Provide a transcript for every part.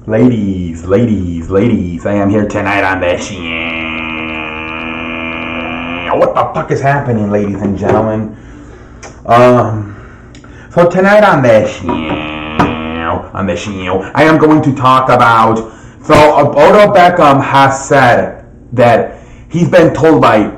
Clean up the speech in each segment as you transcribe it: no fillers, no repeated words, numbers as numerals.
Ladies, I am here tonight on the show. What the fuck is happening, ladies and gentlemen? So tonight on the show, I am going to talk about, Odell Beckham has said that he's been told by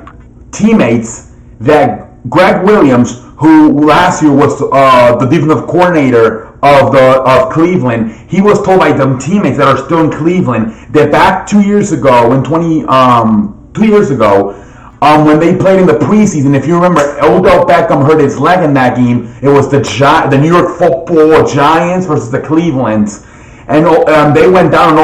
teammates that Greg Williams, who last year was the defensive coordinator of Cleveland, he was told by them teammates that are still in Cleveland that back 2 years ago, when they played in the preseason, if you remember, Odell Beckham hurt his leg in that game. It was the New York Football Giants versus the Clevelands, and they went down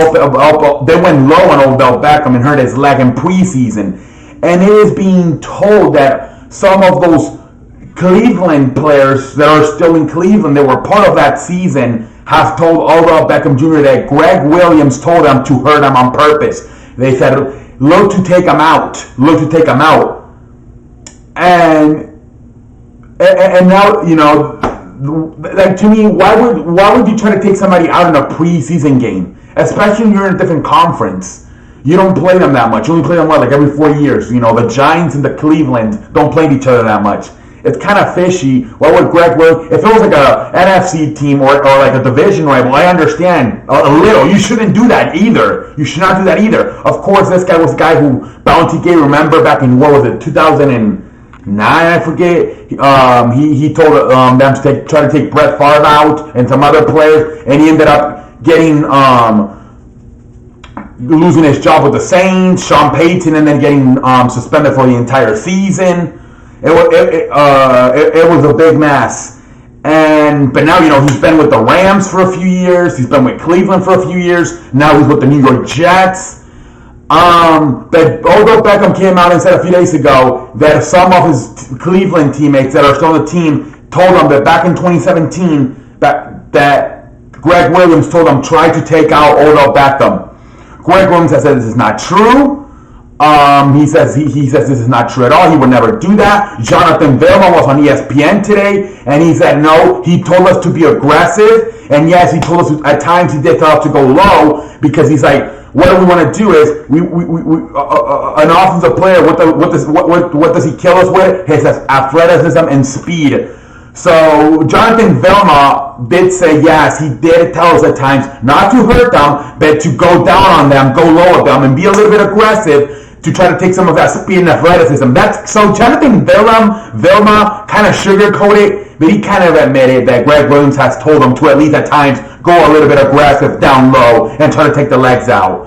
they went low on Odell Beckham and hurt his leg in preseason. And it is being told that some of those Cleveland players that are still in Cleveland, that were part of that season, have told Odell Beckham Jr. that Greg Williams told them to hurt him on purpose. They said, look to take him out. And now, like, to me, why would you try to take somebody out in a preseason game, especially when you're in a different conference? You don't play them that much. You only play them like every 4 years. The Giants and the Cleveland don't play each other that much. It's kind of fishy. Why would Greg Williams, if it was like a NFC team or like a division rival, I understand a little. You shouldn't do that either. You should not do that either. Of course, this guy was the guy who Bounty gave, remember, back in, 2009, I forget. He told them to try to take Brett Favre out and some other players, and he ended up getting losing his job with the Saints, Sean Payton, and then getting suspended for the entire season. It was a big mess. But now, he's been with the Rams for a few years. He's been with Cleveland for a few years. Now he's with the New York Jets. But Odell Beckham came out and said a few days ago that some of his Cleveland teammates that are still on the team told him that back in 2017 that Greg Williams told him try to take out Odell Beckham. Greg Williams has said this is not true. He says this is not true at all. He would never do that. Jonathan Vilma was on ESPN today, and he said no. He told us to be aggressive, and yes, he told us at times he did tell us to go low, because he's like, what we want to do is an offensive player. What does he kill us with? He says athleticism and speed. So Jonathan Vilma did say yes, he did tell us at times not to hurt them, but to go down on them, go low at them, and be a little bit aggressive to try to take some of that speed and athleticism. So Jonathan Vilma kind of sugarcoated, but he kind of admitted that Greg Williams has told him to at least at times go a little bit aggressive down low and try to take the legs out.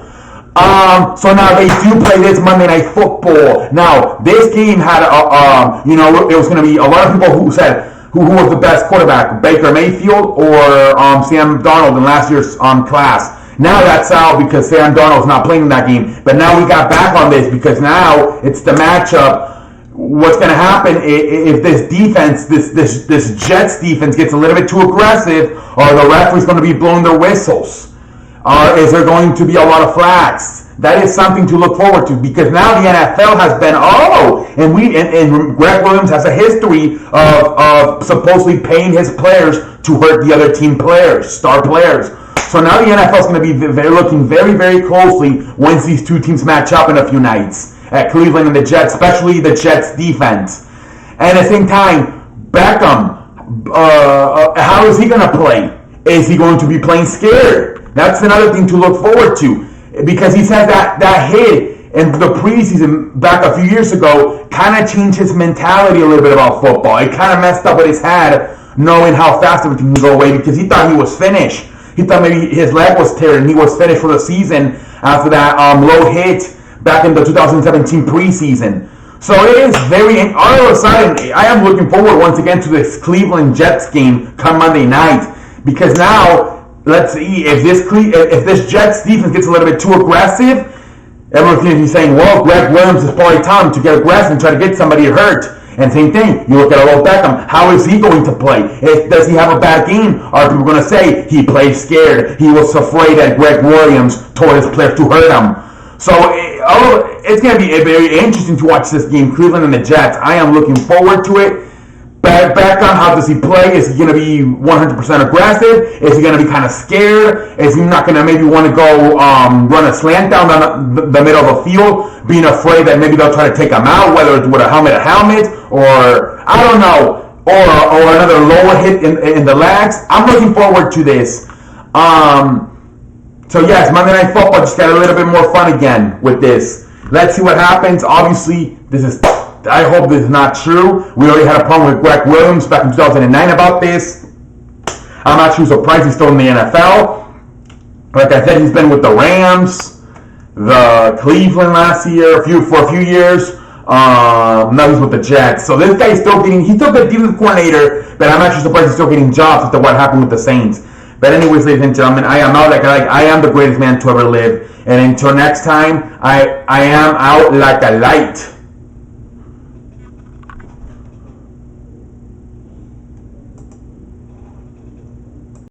So now they do play this Monday Night Football. Now this game had it was going to be a lot of people who said who was the best quarterback, Baker Mayfield or Sam Darnold in last year's class. Now that's out because Sam Darnold's not playing in that game. But now we got back on this because now it's the matchup. What's going to happen if this defense, this Jets defense gets a little bit too aggressive, or the referee's going to be blowing their whistles? Is there going to be a lot of flags? That is something to look forward to, because now the NFL has been and Greg Williams has a history of supposedly paying his players to hurt the other team players, star players. So now the NFL is going to be looking very, very closely once these two teams match up in a few nights at Cleveland and the Jets, especially the Jets defense. And at the same time, Beckham, how is he going to play? Is he going to be playing scared? That's another thing to look forward to, because he said that hit in the preseason back a few years ago kind of changed his mentality a little bit about football. It kind of messed up with his head, knowing how fast everything can go away, because he thought he was finished. He thought maybe his leg was tearing and he was finished for the season after that low hit back in the 2017 preseason. So it is all of a sudden, I am looking forward once again to this Cleveland Jets game come Monday night, because now, let's see, if this Jets defense gets a little bit too aggressive, everyone's going to be saying, well, Greg Williams is probably time to get aggressive and try to get somebody hurt. And same thing, you look at Odell Beckham, how is he going to play? Does he have a bad game? Are people going to say he played scared? He was afraid that Greg Williams told his players to hurt him. So it's going to be very interesting to watch this game, Cleveland and the Jets. I am looking forward to it. Beckham, how does he play? Is he going to be 100% aggressive? Is he going to be kind of scared? Is he not going to maybe want to go run a slant down the middle of the field, being afraid that maybe they'll try to take him out, whether it's with a helmet, or I don't know, or another lower hit in the legs? I'm looking forward to this. So yes, Monday Night Football just got a little bit more fun again with this. Let's see what happens. Obviously, I hope this is not true. We already had a problem with Greg Williams back in 2009 about this. I'm not too surprised he's still in the NFL. Like I said, he's been with the Rams, the Cleveland last year, for a few years. Now he's with the Jets. So this guy's still a defensive coordinator, but I'm actually surprised he's still getting jobs after what happened with the Saints. But anyways, ladies and gentlemen, I am out I am the greatest man to ever live. And until next time, I am out like a light.